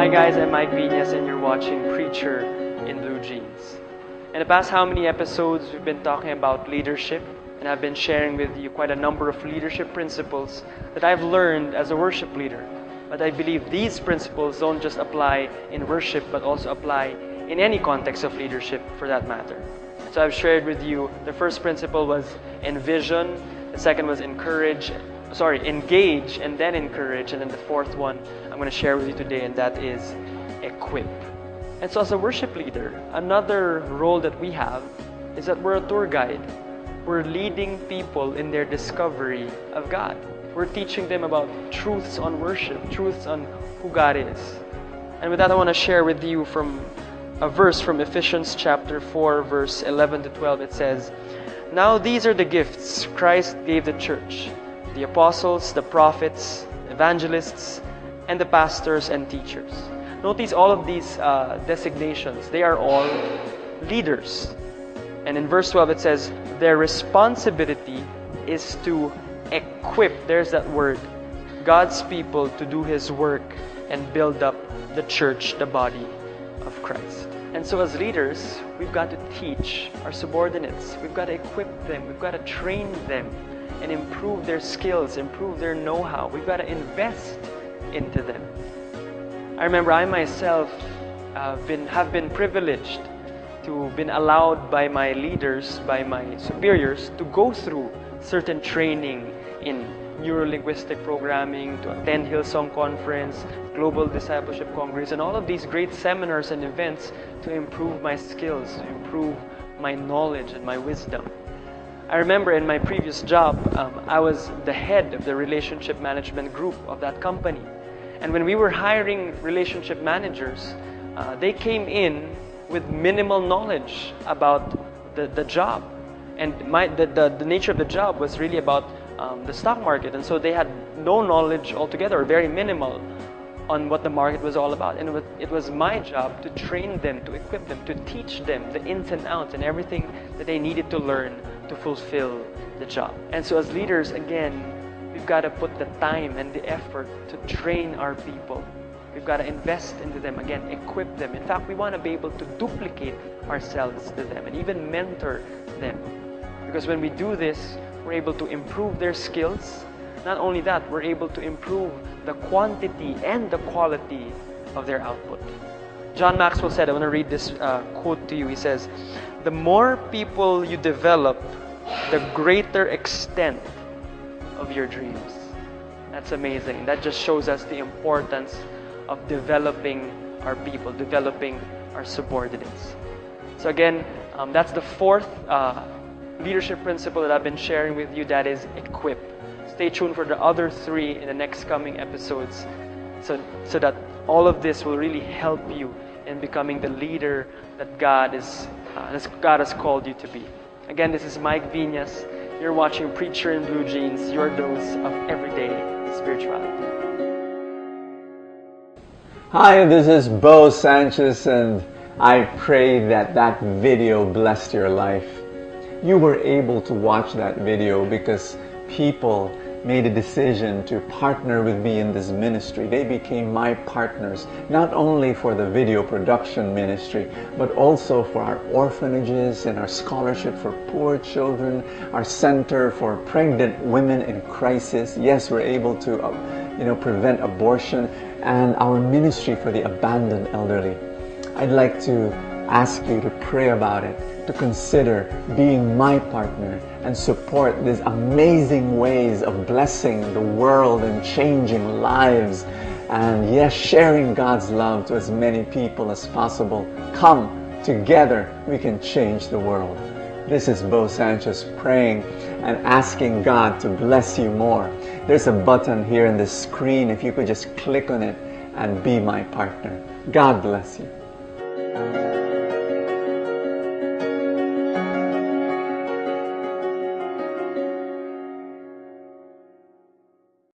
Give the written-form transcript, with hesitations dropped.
Hi guys, I'm Mike Viñas and you're watching Preacher in Blue Jeans. In the past how many episodes we've been talking about leadership, and I've been sharing with you quite a number of leadership principles that I've learned as a worship leader. But I believe these principles don't just apply in worship but also apply in any context of leadership for that matter. So I've shared with you the first principle was envision, the second was engage, and then encourage, and then the fourth one I'm going to share with you today, and that is equip. And so as a worship leader, another role that we have is that we're a tour guide. We're leading people in their discovery of God. We're teaching them about truths on worship, truths on who God is. And with that, I want to share with you from a verse from Ephesians chapter 4, verse 11 to 12. It says, "Now these are the gifts Christ gave the church, the apostles, the prophets, evangelists, and the pastors and teachers." Notice all of these designations. They are all leaders. And in verse 12 it says, their responsibility is to equip, there's that word, God's people to do His work and build up the church, the body of Christ. And so as leaders, we've got to teach our subordinates. We've got to equip them. We've got to train them and improve their skills, improve their know-how. We've got to invest into them. I remember I myself have been privileged to been allowed by my leaders, by my superiors, to go through certain training in neuro-linguistic programming, to attend Hillsong Conference, Global Discipleship Congress, and all of these great seminars and events to improve my skills, to improve my knowledge and my wisdom. I remember in my previous job, I was the head of the relationship management group of that company. And when we were hiring relationship managers, they came in with minimal knowledge about the job. And the nature of the job was really about the stock market. And so they had no knowledge altogether, or very minimal, on what the market was all about. And it was my job to train them, to equip them, to teach them the ins and outs and everything that they needed to learn to fulfill the job. And so as leaders, again, we've got to put the time and the effort to train our people. We've got to invest into them, again, equip them. In fact, we want to be able to duplicate ourselves to them and even mentor them. Because when we do this, we're able to improve their skills. Not only that, we're able to improve the quantity and the quality of their output. John Maxwell said, I want to read this quote to you. He says, "The more people you develop, the greater extent of your dreams." That's amazing. That just shows us the importance of developing our people, developing our subordinates. So again, that's the fourth leadership principle that I've been sharing with you, that is equip. Stay tuned for the other three in the next coming episodes so that all of this will really help you in becoming the leader that God has called you to be. Again, this is Mike Viñas. You're watching Preacher in Blue Jeans, your dose of everyday spirituality. Hi, this is Bo Sanchez, and I pray that video blessed your life. You were able to watch that video because people made a decision to partner with me in this ministry. They became my partners, not only for the video production ministry, but also for our orphanages and our scholarship for poor children, our center for pregnant women in crisis. Yes, we're able to prevent abortion, and our ministry for the abandoned elderly. I'd like to ask you to pray about it, to consider being my partner and support these amazing ways of blessing the world and changing lives, and yes, sharing God's love to as many people as possible. Come together, we can change the world. This is Bo Sanchez praying and asking God to bless you more. There's a button here in the screen. If you could just click on it and be my partner. God bless you.